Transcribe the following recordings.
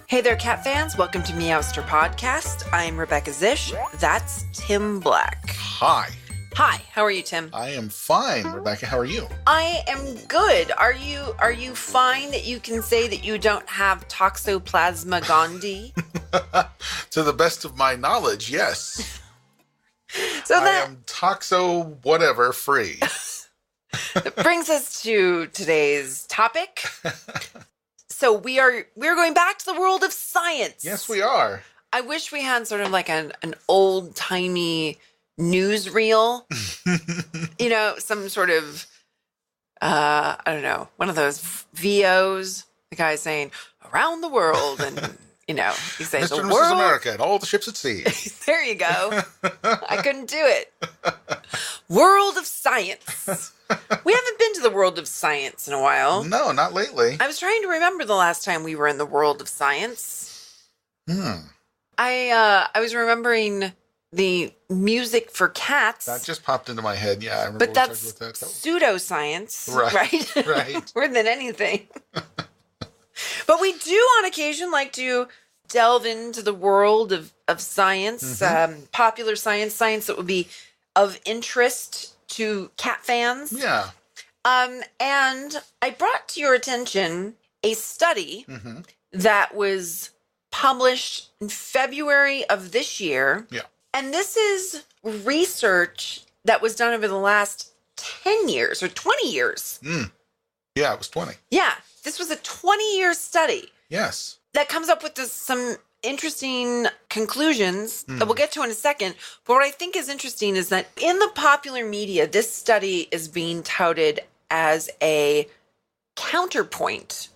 Hey there, cat fans. Welcome to Meowster Podcast. I'm Rebecca Zish. That's Tim Black. Hi. Hi, how are you, Tim? I am fine, Rebecca. How are you? I am good. Are you fine that you can say that you don't have Toxoplasma gondii? To the best of my knowledge, yes. So I am toxo whatever free. that brings us to today's topic. So we're going back to the world of science. Yes, we are. I wish we had sort of like an old-timey newsreel. Some sort of, I don't know, one of those VOs, the guy saying, around the world, and, he says, Mr. the and world. Mrs. America and all the ships at sea. There you go. I couldn't do it. World of science. We haven't been to the world of science in a while. No, not lately. I was trying to remember the last time we were in the world of science. I was remembering the music for cats. That just popped into my head. Yeah, I remember. But that's pseudoscience, right? Right. More than anything. But we do on occasion like to delve into the world of science, popular science that would be of interest to cat fans. Yeah. And I brought to your attention a study that was published in February of this year. Yeah. And this is research that was done over the last 10 years or 20 years. Yeah, it was 20. Yeah. This was a 20-year study. Yes. That comes up with some interesting conclusions that we'll get to in a second. But what I think is interesting is that in the popular media, this study is being touted as a counterpoint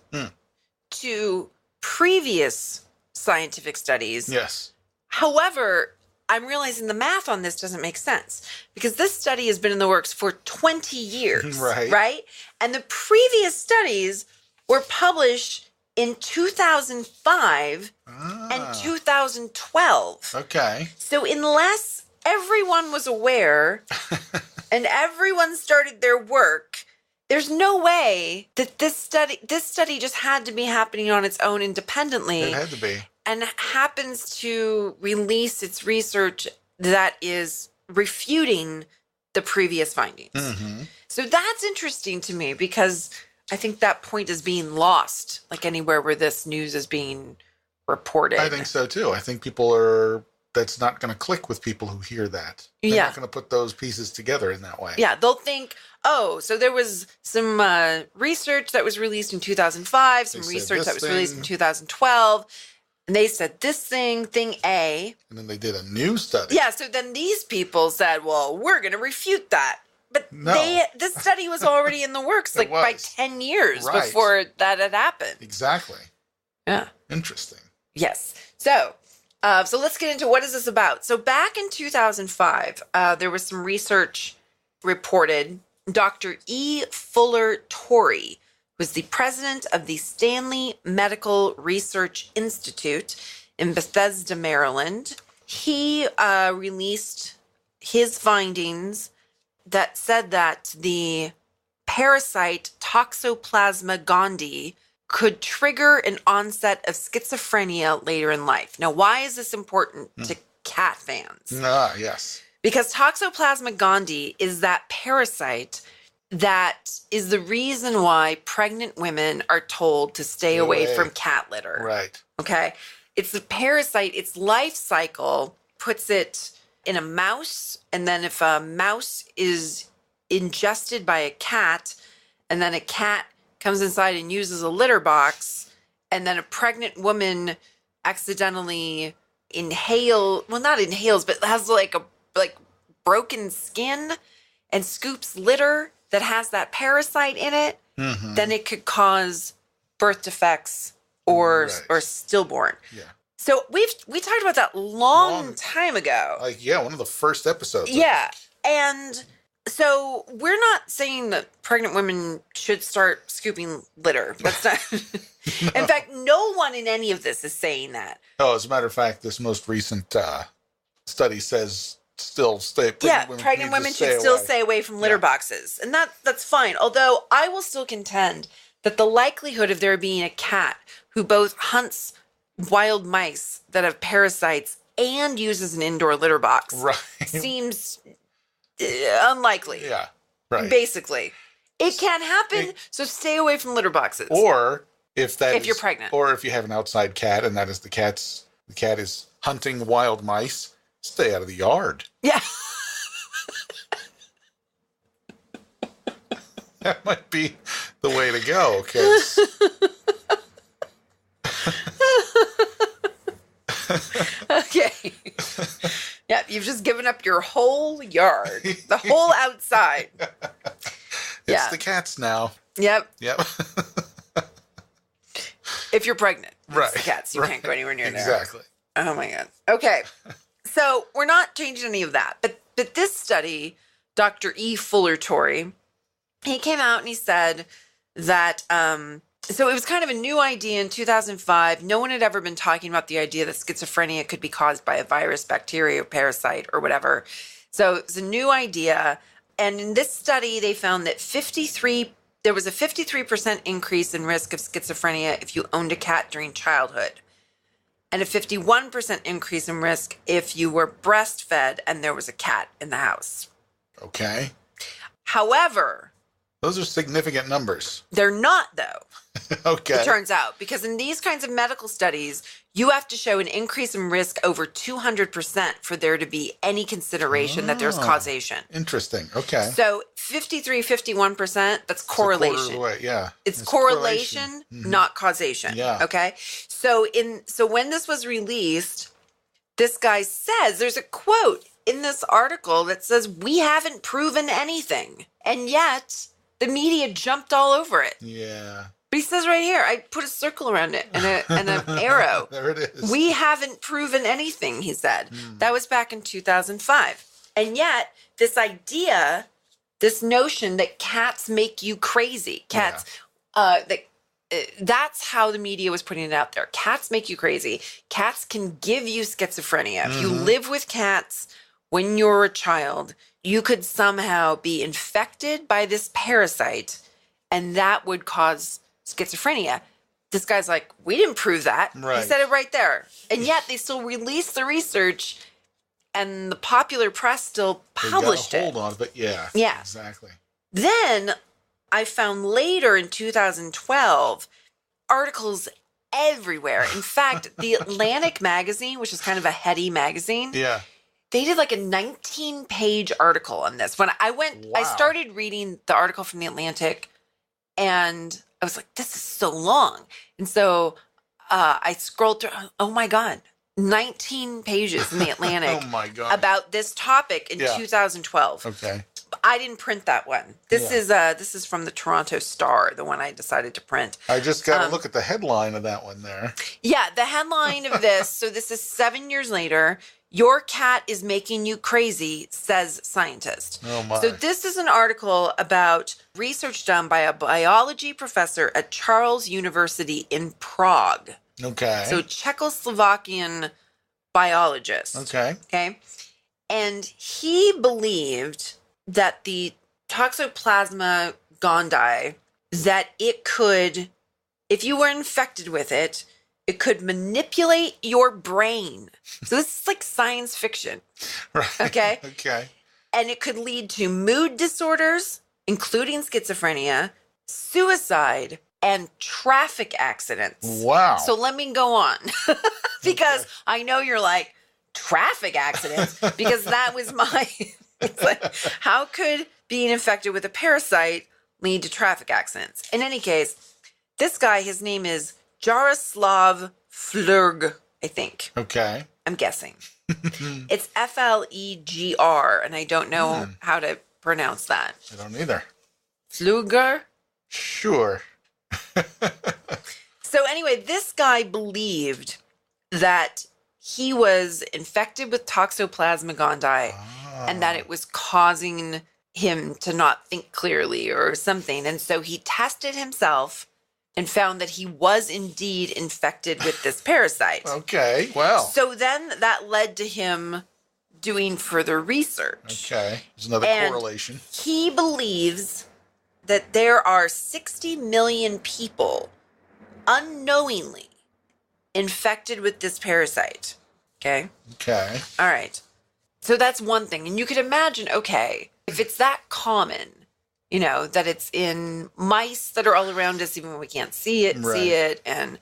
to previous scientific studies. Yes. However, I'm realizing the math on this doesn't make sense because this study has been in the works for 20 years. Right? And the previous studies were published in 2005 and 2012. Okay. So unless everyone was aware and everyone started their work, there's no way that this study just had to be happening on its own independently. It had to be. And happens to release its research that is refuting the previous findings. So that's interesting to me because I think that point is being lost, like anywhere where this news is being reported. I think so too. I think that's not going to click with people who hear that. They're not going to put those pieces together in that way. Yeah, they'll think, oh, so there was some research that was released in 2005, some research that was released in 2012, and they said this thing A. And then they did a new study. Yeah, so then these people said, well, we're going to refute that. But this study was already in the works by 10 years before that had happened. Exactly. Yeah. Interesting. Yes. So let's get into what is this about. So back in 2005, there was some research reported. Dr. E. Fuller Torrey was the president of the Stanley Medical Research Institute in Bethesda, Maryland. He released his findings that said that the parasite Toxoplasma gondii could trigger an onset of schizophrenia later in life. Now, why is this important to cat fans? Yes. Because Toxoplasma gondii is that parasite that is the reason why pregnant women are told to stay away from cat litter. Right. Okay? It's the parasite, its life cycle puts it in a mouse, and then if a mouse is ingested by a cat, and then a cat comes inside and uses a litter box, and then a pregnant woman accidentally not inhales, but has like broken skin and scoops litter that has that parasite in it, then it could cause birth defects or stillborn. Yeah. So we talked about that long time ago. One of the first episodes. Yeah. And so we're not saying that pregnant women should start scooping litter. That's not. No. In fact, no one in any of this is saying that. Oh, as a matter of fact, this most recent study says pregnant women should still stay away from litter boxes. And that's fine. Although I will still contend that the likelihood of there being a cat who both hunts wild mice that have parasites and uses an indoor litter box seems unlikely. Yeah, right. Basically. It can happen, so stay away from litter boxes. Or if you're pregnant. Or if you have an outside cat and that is the cat is hunting wild mice, stay out of the yard. Yeah. That might be the way to go, kids. Okay. Yeah, you've just given up your whole yard, the whole outside. It's the cats now. Yep. If you're pregnant, it's the cats. You can't go anywhere near there. Exactly. Oh my God. Okay. So we're not changing any of that. But this study, Dr. E. Fuller Torrey, he came out and he said that, so it was kind of a new idea in 2005. No one had ever been talking about the idea that schizophrenia could be caused by a virus, bacteria, or parasite, or whatever. So it's a new idea. And in this study, they found that there was a 53% increase in risk of schizophrenia if you owned a cat during childhood, and a 51% increase in risk if you were breastfed and there was a cat in the house. Okay. However, those are significant numbers. They're not, though. Okay. It turns out, because in these kinds of medical studies, you have to show an increase in risk over 200% for there to be any consideration that there's causation. Interesting. Okay. So 51%, that's correlation. It's a quarter of the way. Yeah. It's correlation, not causation. Yeah. Okay. So when this was released, this guy says, there's a quote in this article that says, "We haven't proven anything." And yet the media jumped all over it. Yeah. But he says right here, I put a circle around it and an arrow. There it is. "We haven't proven anything," he said. That was back in 2005. And yet this idea, this notion that cats make you crazy, that's how the media was putting it out there. Cats make you crazy. Cats can give you schizophrenia. If you live with cats when you're a child, you could somehow be infected by this parasite, and that would cause schizophrenia. This guy's like, we didn't prove that. Right. He said it right there. And yet they still released the research, and the popular press still published it. Hold on, but yeah. Yeah. Exactly. Then I found later in 2012 articles everywhere. In fact, the Atlantic magazine, which is kind of a heady magazine, they did like a 19-page article on this. When I started reading the article from the Atlantic, and I was like, this is so long. And so I scrolled through, oh my God, 19 pages in the Atlantic oh my God. About this topic in 2012. Okay. I didn't print that one. This is from the Toronto Star, the one I decided to print. I just got to look at the headline of that one there. Yeah, the headline of this, so this is 7 years later, "Your cat is making you crazy," says scientist. Oh my. So this is an article about research done by a biology professor at Charles University in Prague. Okay. So Czechoslovakian biologist. Okay. Okay. And he believed that the Toxoplasma gondii, that it could, if you were infected with it, it could manipulate your brain. So this is like science fiction. Right. Okay. Okay. And it could lead to mood disorders, including schizophrenia, suicide, and traffic accidents. Wow. So let me go on. Because I know you're like, traffic accidents? Because that was my... It's like, how could being infected with a parasite lead to traffic accidents? In any case, this guy, his name is Jaroslav Flurg, I think. Okay. I'm guessing. It's Flegr, and I don't know how to pronounce that. I don't either. Flugger? Sure. So anyway, this guy believed that he was infected with Toxoplasma gondii and that it was causing him to not think clearly or something. And so he tested himself and found that he was indeed infected with this parasite. Okay, well. So then that led to him doing further research. Okay, there's another correlation. He believes that there are 60 million people unknowingly infected with this parasite. Okay. Okay. All right. So that's one thing. And you could imagine, okay, if it's that common, that it's in mice that are all around us, even when we can't see it, and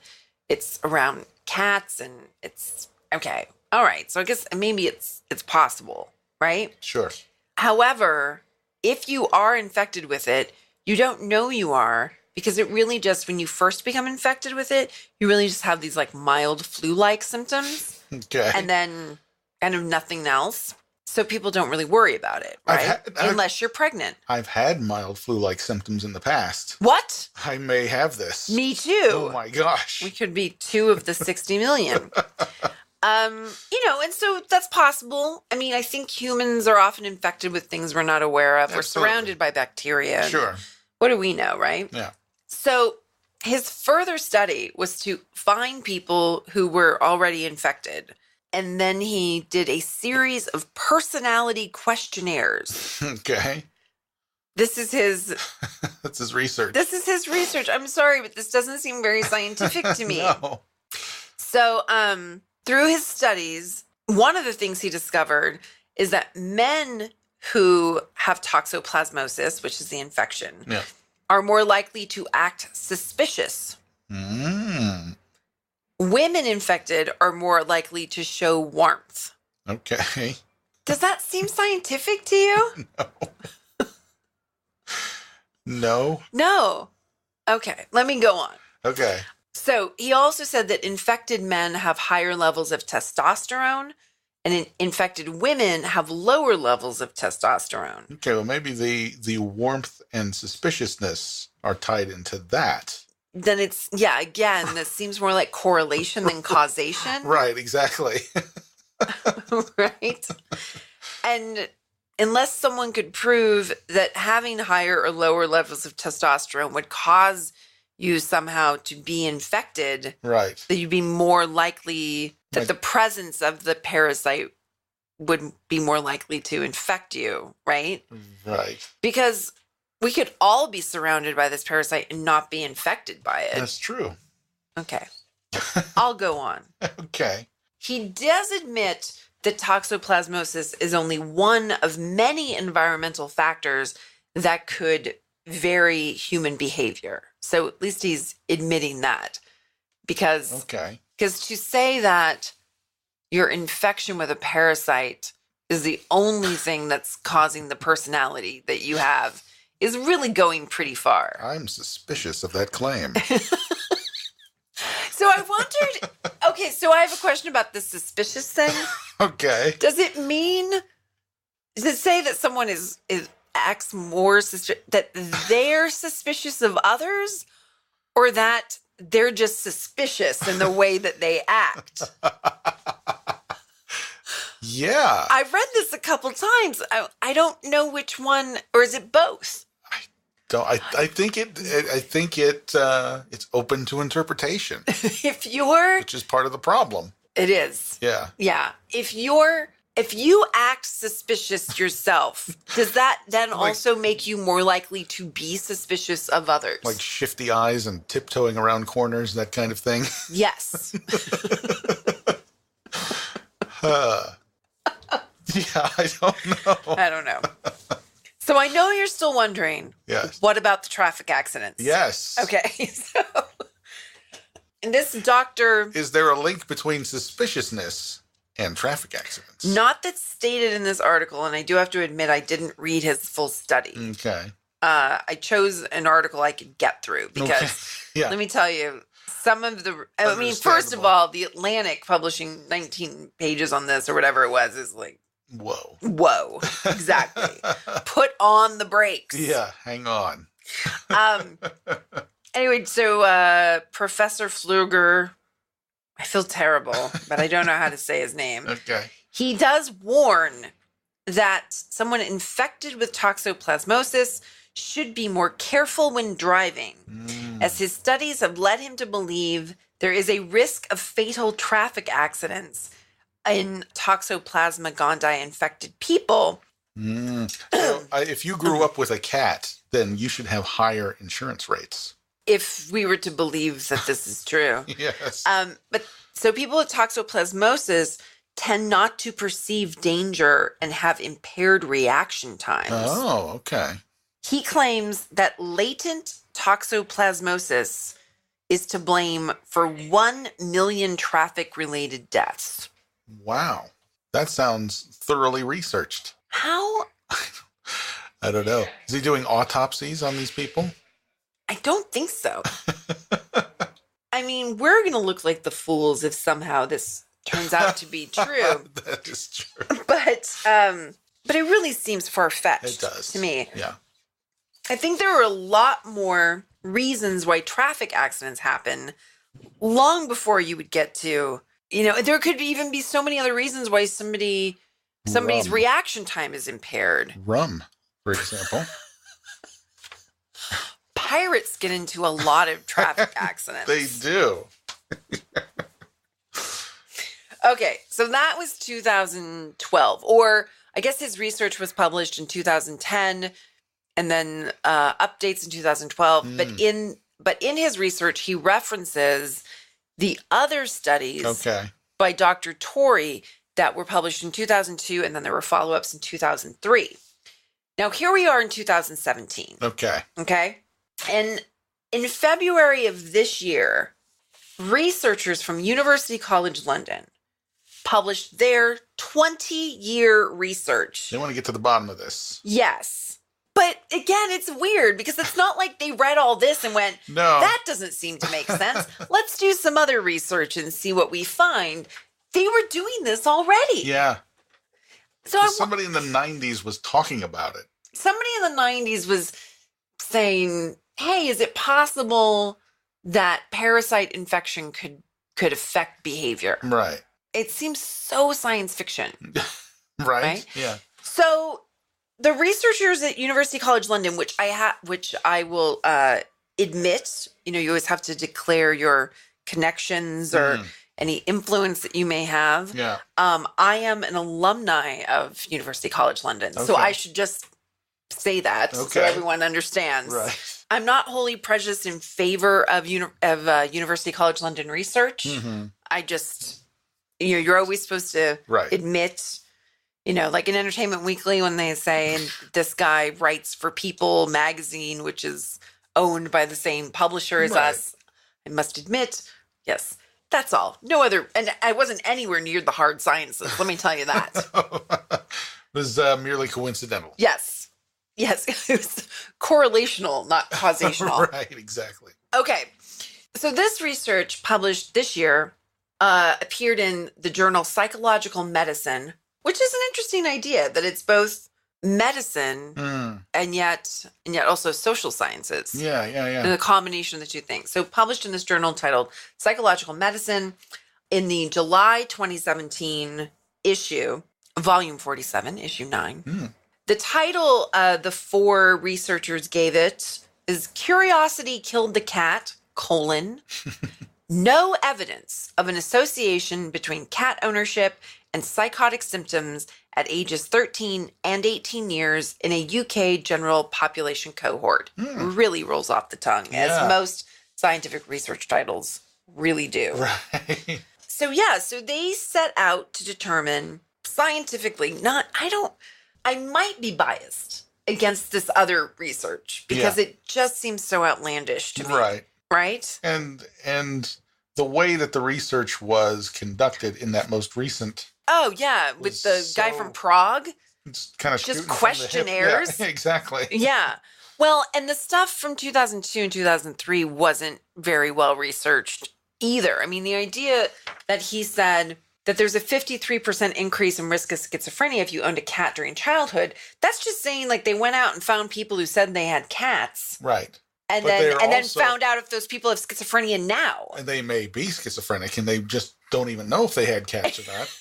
it's around cats, and it's okay. All right. So I guess maybe it's possible, right? Sure. However, if you are infected with it, you don't know you are, because it really just, when you first become infected with it, you really just have these like mild flu-like symptoms. Okay. And then kind of nothing else. So people don't really worry about it, right? Unless you're pregnant. I've had mild flu-like symptoms in the past. What? I may have this. Me too. Oh my gosh. We could be 2 of the 60 million. And so that's possible. I mean, I think humans are often infected with things we're not aware of. Absolutely. We're surrounded by bacteria. Sure. What do we know, right? Yeah. So his further study was to find people who were already infected. And then he did a series of personality questionnaires. Okay. This is his... That's his research. This is his research. I'm sorry, but this doesn't seem very scientific to me. No. So, through his studies, one of the things he discovered is that men who have toxoplasmosis, which is the infection, are more likely to act suspicious. Women infected are more likely to show warmth. Okay. Does that seem scientific to you? No. No. Okay, let me go on. Okay. So he also said that infected men have higher levels of testosterone, and infected women have lower levels of testosterone. Okay, well, maybe the warmth and suspiciousness are tied into that. Then it's, again, this seems more like correlation than causation. Right, exactly. Right? And unless someone could prove that having higher or lower levels of testosterone would cause you somehow to be infected, right, that you'd be more likely, that the presence of the parasite would be more likely to infect you, right? Right. Because we could all be surrounded by this parasite and not be infected by it. That's true. Okay. I'll go on. Okay. He does admit that toxoplasmosis is only one of many environmental factors that could vary human behavior. So at least he's admitting that. Because to say that your infection with a parasite is the only thing that's causing the personality that you have is really going pretty far. I'm suspicious of that claim. So I wondered, so I have a question about the suspicious thing. Okay. Does it say that someone acts more that they're suspicious of others, or that they're just suspicious in the way that they act? Yeah. I've read this a couple times. I don't know which one, or is it both? I think it's open to interpretation. Which is part of the problem. It is. Yeah. Yeah. If you act suspicious yourself, does that then also make you more likely to be suspicious of others? Like shifty eyes and tiptoeing around corners, that kind of thing? Yes. Yeah, I don't know. So I know you're still wondering. Yes. What about the traffic accidents? Yes. Okay. So, and this doctor... Is there a link between suspiciousness and traffic accidents? Not that's stated in this article, and I do have to admit I didn't read his full study. Okay. I chose an article I could get through because, let me tell you, some of the... I mean, first of all, The Atlantic publishing 19 pages on this or whatever it was is like... Whoa. Exactly. Put on the brakes. Yeah, hang on. Anyway, so Professor Pfluger, I feel terrible, but I don't know how to say his name. Okay. He does warn that someone infected with toxoplasmosis should be more careful when driving, as his studies have led him to believe there is a risk of fatal traffic accidents in Toxoplasma gondii infected people. So, if you grew up with a cat, then you should have higher insurance rates. If we were to believe that this is true. Yes. But So people with toxoplasmosis tend not to perceive danger and have impaired reaction times. Oh, okay. He claims that latent toxoplasmosis is to blame for 1 million traffic-related deaths. Wow. That sounds thoroughly researched. How? I don't know. Is he doing autopsies on these people? I don't think so. I mean, we're going to look like the fools if somehow this turns out to be true. That is true. But it really seems far-fetched. It does. To me. Yeah. I think there are a lot more reasons why traffic accidents happen long before you would get to, there could even be so many other reasons why somebody's reaction time is impaired. Rum, for example. Pirates get into a lot of traffic accidents. They do. Okay, so that was 2012, or I guess his research was published in 2010, and then updates in 2012. But in his research, he references the other studies by Dr. Torrey that were published in 2002, and then there were follow-ups in 2003. Now, here we are in 2017. Okay? And in February of this year, researchers from University College London published their 20-year research. They want to get to the bottom of this. Yes. But again, it's weird because it's not like they read all this and went, no, that doesn't seem to make sense. Let's do some other research and see what we find. They were doing this already. Yeah. So somebody in the 90s was talking about it. Somebody in the 90s was saying, hey, is it possible that parasite infection could affect behavior? Right. It seems so science fiction. Right? Yeah. So the researchers at University College London, which I will admit, you always have to declare your connections or any influence that you may have. Yeah. I am an alumni of University College London, so I should just say that so everyone understands. Right. I'm not wholly prejudiced in favor of University College London research. Mm-hmm. I just, you're always supposed to admit, like in Entertainment Weekly when they say, and this guy writes for People magazine, which is owned by the same publisher as us. I must admit, yes, that's all. No other, and I wasn't anywhere near the hard sciences. Let me tell you that. It was merely coincidental. Yes. Yes, it was correlational, not causational. Right, exactly. Okay, so this research published this year appeared in the journal Psychological Medicine, which is an interesting idea that it's both medicine and yet also social sciences. Yeah. And the combination of the two things. So published in this journal titled Psychological Medicine in the July 2017 issue, volume 47, issue 9. The title the four researchers gave it is Curiosity Killed the Cat, no evidence of an association between cat ownership and psychotic symptoms at ages 13 and 18 years in a UK general population cohort. Really rolls off the tongue, as most scientific research titles really do. Right. So they set out to determine scientifically, I might be biased against this other research because it just seems so outlandish to me. Right. Right? And the way that the research was conducted in that most recent. Oh, yeah. With the guy from Prague. It's kind of just questionnaires. Yeah, exactly. Yeah. Well, and the stuff from 2002 and 2003 wasn't very well researched either. I mean, the idea that he said that there's a 53% increase in risk of schizophrenia if you owned a cat during childhood, that's just saying like they went out and found people who said they had cats. Right. And then found out if those people have schizophrenia now. And they may be schizophrenic and they just don't even know if they had cats or not.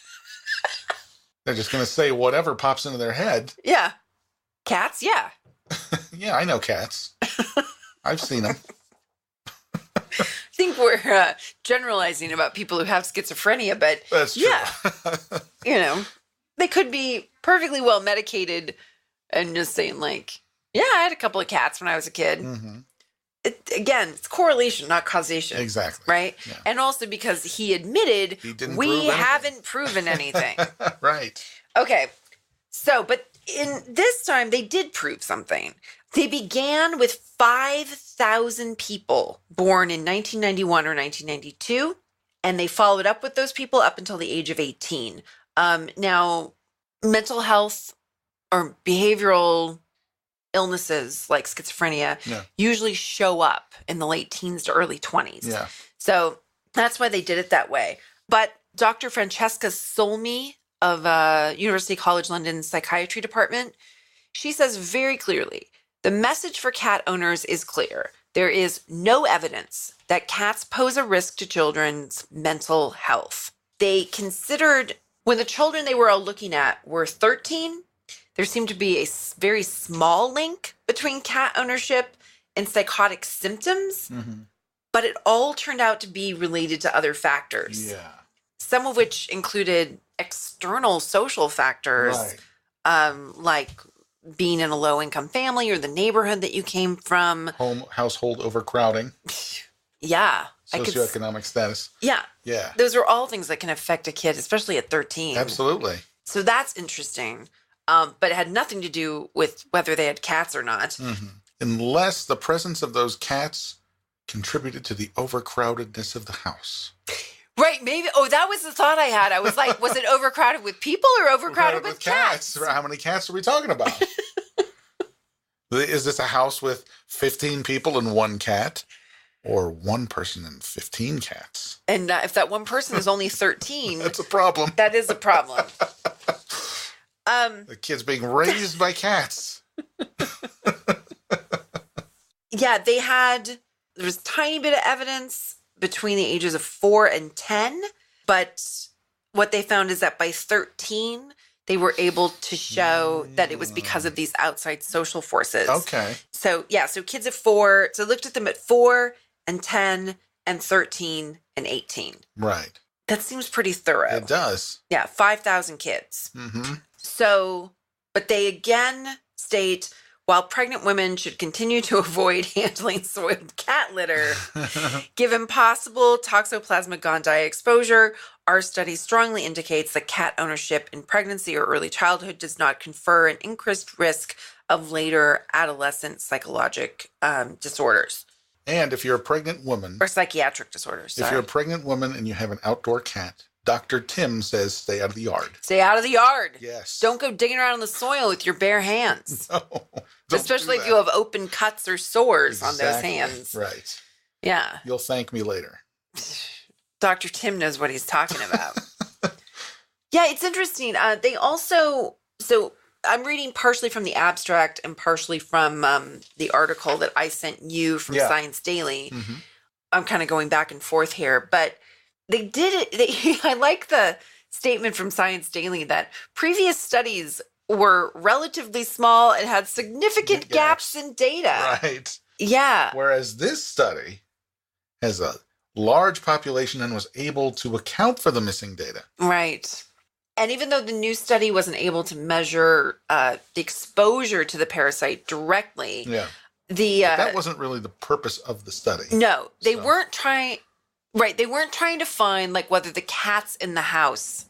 They're just going to say whatever pops into their head. Yeah. Cats? Yeah. Yeah, I know cats. I've seen them. I think we're generalizing about people who have schizophrenia, but that's true. Yeah. They could be perfectly well medicated and just saying like, yeah, I had a couple of cats when I was a kid. Mm-hmm. again, it's correlation, not causation. Exactly. Right? Yeah. And also because he admitted we haven't proven anything. Right. Okay. So, but in this time, they did prove something. They began with 5,000 people born in 1991 or 1992, and they followed up with those people up until the age of 18. Now, mental health or behavioral illnesses like schizophrenia usually show up in the late teens to early 20s. Yeah. So that's why they did it that way. But Dr. Francesca Solmi of University College London Psychiatry Department, she says very clearly, the message for cat owners is clear. There is no evidence that cats pose a risk to children's mental health. They considered, when the children they were all looking at were 13, there seemed to be a very small link between cat ownership and psychotic symptoms, but it all turned out to be related to other factors. Yeah. Some of which included external social factors, like being in a low-income family or the neighborhood that you came from. Household overcrowding. Yeah. Socioeconomic status. Yeah. Yeah. Those are all things that can affect a kid, especially at 13. Absolutely. So that's interesting. But it had nothing to do with whether they had cats or not. Unless the presence of those cats contributed to the overcrowdedness of the house. Right, maybe. Oh, that was the thought I had. I was like, was it overcrowded with people or overcrowded with cats? How many cats are we talking about? Is this a house with 15 people and one cat? Or one person and 15 cats? And if that one person is only 13... That's a problem. That is a problem. The kid's being raised by cats. Yeah, there was a tiny bit of evidence between the ages of 4 and 10, but what they found is that by 13, they were able to show that it was because of these outside social forces. Okay. So, yeah, so kids at 4, so looked at them at 4 and 10 and 13 and 18. Right. That seems pretty thorough. It does. Yeah, 5,000 kids. So, but they again state, while pregnant women should continue to avoid handling soiled cat litter, given possible Toxoplasma gondii exposure, our study strongly indicates that cat ownership in pregnancy or early childhood does not confer an increased risk of later adolescent psychologic disorders. And if you're a pregnant woman... Or psychiatric disorders, sorry. If you're a pregnant woman and you have an outdoor cat, Dr. Tim says stay out of the yard. Stay out of the yard. Yes. Don't go digging around in the soil with your bare hands. No. Especially if you have open cuts or sores on those hands. Right. Yeah. You'll thank me later. Dr. Tim knows what he's talking about. Yeah, it's interesting. They also... So I'm reading partially from the abstract and partially from the article that I sent you from Science Daily. I'm kind of going back and forth here, but they did it. I like the statement from Science Daily that previous studies were relatively small and had significant gaps in data. Right. Yeah. Whereas this study has a large population and was able to account for the missing data. Right. And even though the new study wasn't able to measure the exposure to the parasite directly, that wasn't really the purpose of the study. No, they weren't trying. Right, they weren't trying to find like whether the cats in the house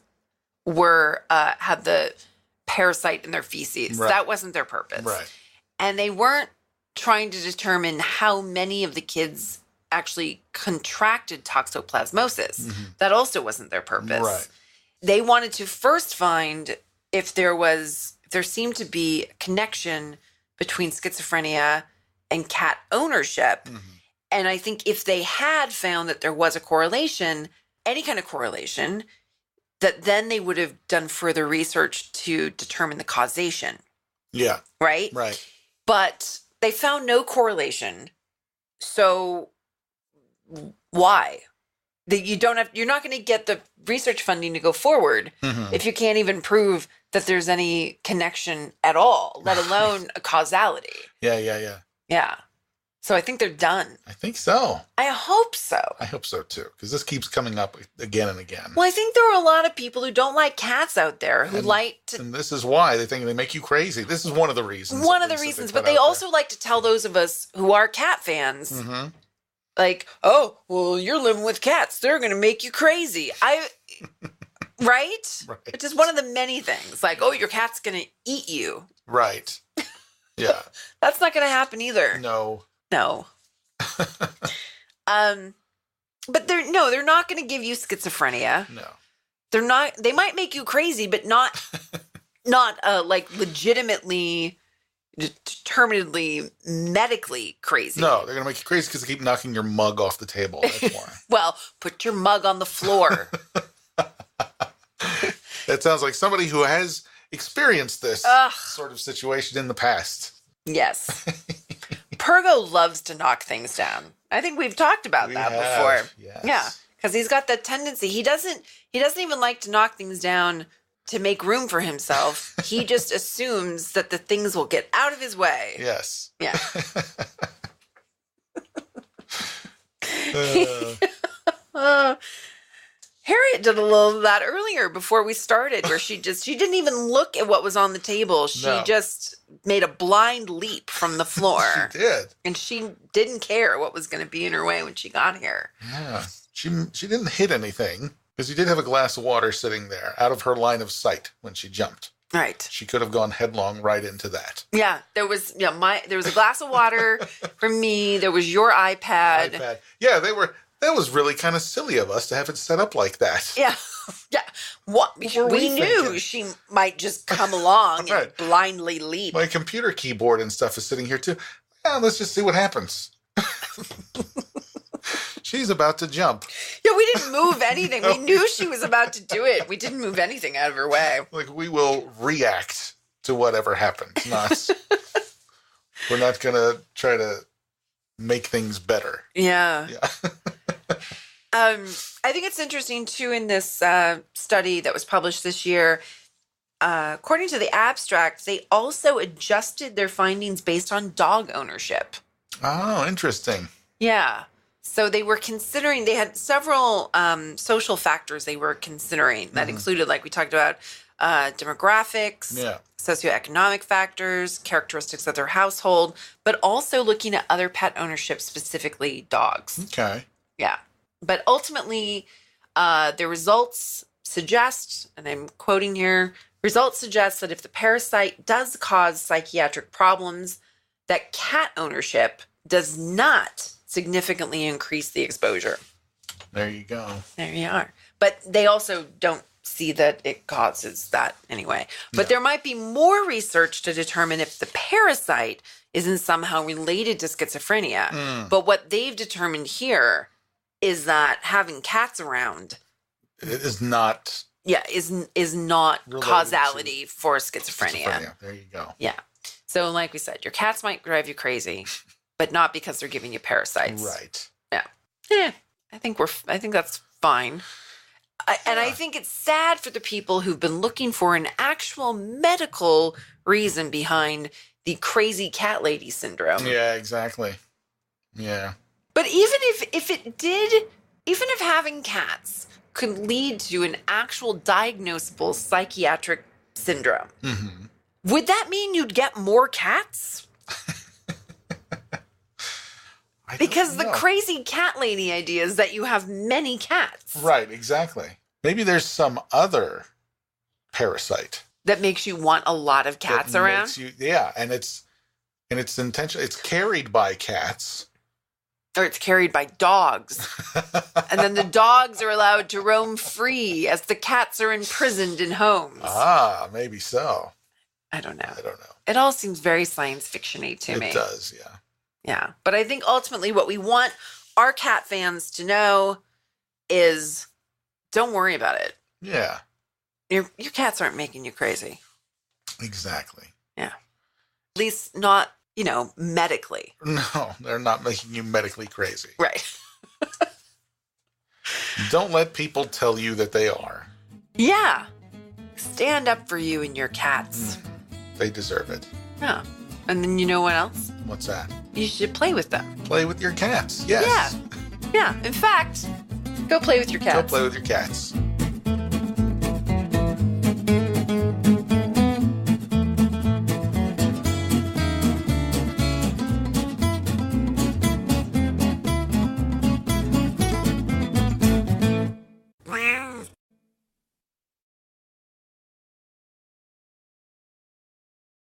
were had the parasite in their feces. Right. That wasn't their purpose. Right. And they weren't trying to determine how many of the kids actually contracted toxoplasmosis. That also wasn't their purpose. Right. They wanted to first find if there seemed to be a connection between schizophrenia and cat ownership. And I think if they had found that there was a correlation, any kind of correlation, that then they would have done further research to determine the causation. Yeah. Right? Right. But they found no correlation. So why? You're not going to get the research funding to go forward if you can't even prove that there's any connection at all, let alone a causality. Yeah. Yeah. So I think they're done. I think so. I hope so. I hope so too, because this keeps coming up again and again. Well, I think there are a lot of people who don't like cats out there who like to. And this is why they think they make you crazy. This is one of the reasons. One of the reasons, but they also like to tell those of us who are cat fans, like, oh, well, you're living with cats. They're going to make you crazy. Right? Which is one of the many things. Like, oh, your cat's going to eat you. Right. Yeah. That's not going to happen either. No. But they're not going to give you schizophrenia. No. They're not. They might make you crazy, but not like legitimately, determinedly, medically crazy. No, they're going to make you crazy because they keep knocking your mug off the table. That's why. Well, put your mug on the floor. That sounds like somebody who has experienced this sort of situation in the past. Yes. Pergo loves to knock things down. I think we've talked about that before. Yes. Yeah, because he's got that tendency. He doesn't even like to knock things down to make room for himself. He just assumes that the things will get out of his way. Yes. Yeah. Harriet did a little of that earlier before we started, where she didn't even look at what was on the table. She just made a blind leap from the floor. She did. And she didn't care what was going to be in her way when she got here. Yeah. She didn't hit anything because you did have a glass of water sitting there out of her line of sight when she jumped. Right. She could have gone headlong right into that. Yeah, there was there was a glass of water for me. There was your iPad. Yeah, that was really kind of silly of us to have it set up like that. Yeah. Yeah. What we knew she might just come along and blindly leap. My computer keyboard and stuff is sitting here too. Yeah, let's just see what happens. She's about to jump. Yeah, we didn't move anything. We knew she was about to do it. We didn't move anything out of her way. Like, we will react to whatever happens. We're not going to try to make things better. Yeah. I think it's interesting, too, in this study that was published this year, according to the abstract, they also adjusted their findings based on dog ownership. Oh, interesting. Yeah. So they had several social factors they were considering that included, like we talked about, demographics, socioeconomic factors, characteristics of their household, but also looking at other pet ownership, specifically dogs. Okay. Yeah. But ultimately, the results suggest, and I'm quoting here, results suggest that if the parasite does cause psychiatric problems, that cat ownership does not significantly increase the exposure. There you go. There you are. But they also don't see that it causes that anyway. But there might be more research to determine if the parasite isn't somehow related to schizophrenia. But what they've determined here is that having cats around is not is not causality for schizophrenia. There you go. Yeah. So like we said, your cats might drive you crazy, but not because they're giving you parasites. Right. Yeah. Yeah. I think that's fine. And I think it's sad for the people who've been looking for an actual medical reason behind the crazy cat lady syndrome. Yeah, exactly. Yeah. But even if having cats could lead to an actual diagnosable psychiatric syndrome, would that mean you'd get more cats? Because the crazy cat lady idea is that you have many cats. Right, exactly. Maybe there's some other parasite that makes you want a lot of cats around. And it's intentional. It's carried by cats. Or it's carried by dogs. And then the dogs are allowed to roam free as the cats are imprisoned in homes. Ah, maybe so. I don't know. know. It all seems very science fiction-y to me. It does, yeah. Yeah. But I think ultimately what we want our cat fans to know is don't worry about it. Yeah. Your cats aren't making you crazy. Exactly. Yeah. At least not, medically. No, they're not making you medically crazy. Right. Don't let people tell you that they are. Yeah. Stand up for you and your cats. They deserve it. Yeah. And then you know what else? What's that? you should play with them. Play with your cats. Yes. Yeah. In fact, go play with your cats. Go play with your cats.